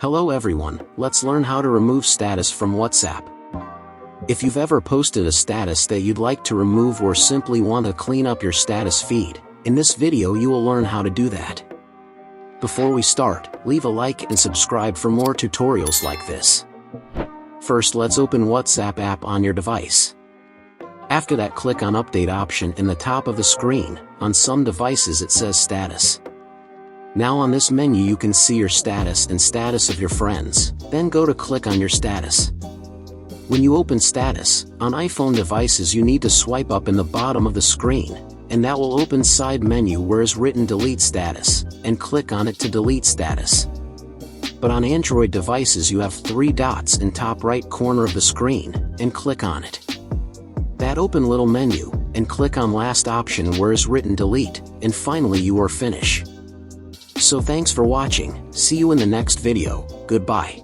Hello everyone, let's learn how to remove status from WhatsApp. If you've ever posted a status that you'd like to remove or simply want to clean up your status feed, in this video you will learn how to do that. Before we start, leave a like and subscribe for more tutorials like this. First, let's open WhatsApp app on your device. After that, click on Update option in the top of the screen. On some devices it says Status. Now on this menu you can see your status and status of your friends, then go to click on your status. When you open status, on iPhone devices you need to swipe up in the bottom of the screen, and that will open side menu where is written Delete Status, and click on it to delete status. But on Android devices you have 3 dots in top right corner of the screen, and click on it. That open little menu, and click on last option where is written Delete, and finally you are finished. So thanks for watching, see you in the next video, goodbye.